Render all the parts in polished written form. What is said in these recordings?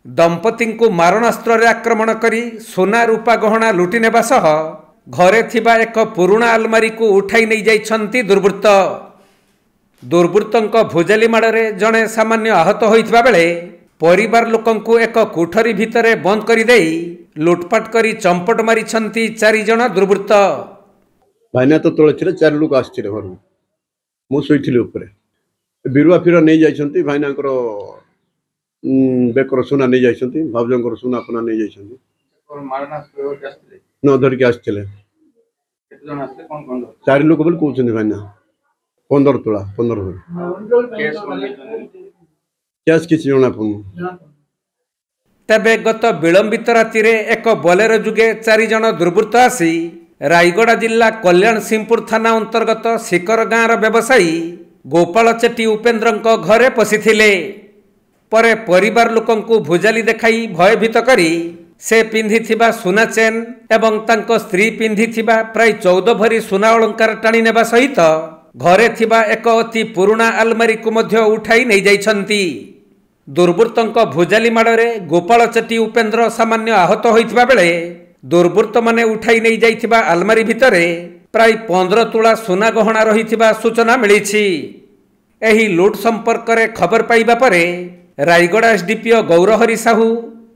दंपति को मारणास्त्र आक्रमण करी सोना रूपा गहना लुटि नेबा सह घरे थिबा एक पुराना आलमारी को उठाई नहीं जाइछंती दुर्बृत्त। दुर्बृत्तों भुजाली माड़े जड़े सामान्य आहत होइथिबा बेले परिवार लोकंकु एक कोठरी भितरे बंद करी देई लुटपाट करी चंपट मारिछंती 4 जण दुर्बृत्त। भाईना तो तले थिले 4 लोक आछथिले घर मु सोइथिले ऊपर बिरुआ फिर नहीं जाइछंती भाईनाकर बेकर सुना नहीं जाइछंती भावजंकर सुना अपना नहीं जाइछंती और मारना स्टोर आछथिले न धर के आछथिले केते जण आछथिले कोन कोन 4 लोक बोल कहउछंती भाईना 15 तोला 15 कैश किछि जणा पन। तेबे गत विलंबित राति रे एक बोलेरो जुगे 4 जण दुर्बृत्त आसी रायगड़ा जिला कल्याण सिंहपुर थाना अंतर्गत सिकर गाँव व्यवसायी गोपाल चेटी उपेन्द्र घरे पशिथिले। परे परिवार लोकंकु भुजाली देखाई भयभीत करी से पिंधिथिबा सुना चेन एवं तांको स्त्री पिंधिथिबा प्राय 14 भरी सुना अलंकार टाणी नेबा सहित घरे थिबा एक अति पुराना आलमारी को मध्य उठाई नहीं जाइछंती। दुर्बृत्तों भुजाली माड़े गोपाल चेटी उपेन्द्र सामान्य आहत होइथिबा बेले दुर्बृत्त माने उठाई नहीं जाइथिबा आलमारी भितरे प्राय 15 तोला सुना गहना रहिथिबा सूचना मिलिछि। एही लुट संपर्क रे खबर पाइबा परे रायगड़ा एसडीपीओ गौरहरी साहू,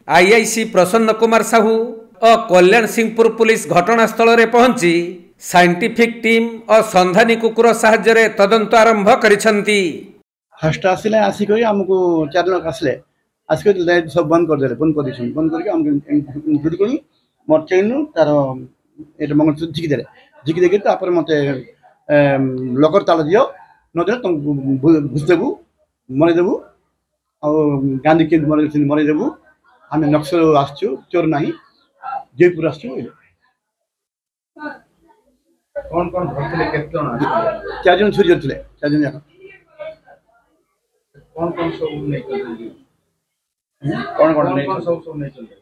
आईआईसी प्रसन्न कुमार साहू और कल्याण सिंहपुर पुलिस घटनास्थल रे पहुंची साइंटिफिक टीम और संधानी कुकुर साहाय्य रे तदंत आरंभ करिसंती। फास्ट आसिले आसी करी हमको 4 लोग आसले आसी करी लाइट सब बंद कर देले बंद करके हमको इंक्लूड करी मोर चेन तार एटा मंगल झिकी देले झिकी देके तापर मते लकर ताला दियो न दे तुम घुस देबू मरे देबू और गांधी के मरे देबू हमें नक्सल आसछु चोर नाही जयपुर आसछु कोन कोन भरतले केते जण आछले 4 जन छुरी जतले 4 जन जाक कोन कोन सब नहीं करले कोन कोन सब नहीं करले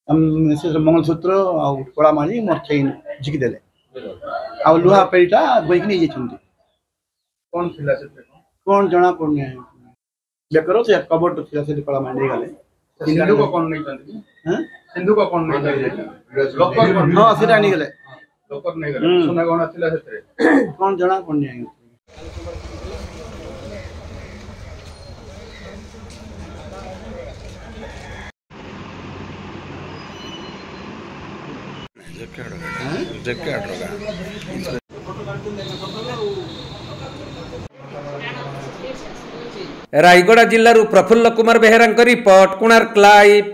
हम से मंगलसूत्र और कड़ा मारी मोर चेन झिकी देले और लुहा पेटा बइक नहीं जेछंती कोन थिला से कोन जना पड़ने बेकरो से कबट थिला से कड़ा मारी गले सिंधु को कोन नहीं जानती हैं सिंधु को कोन नहीं जानती लोकर हां सेटा नहीं गले लोकर नहीं गले सोना गहना थिला से कोन जना पड़ने रायगड़ा जिल्लारू प्रफुल्ल कुमार बेहेरा रिपोर्ट कोणार्क लाइव।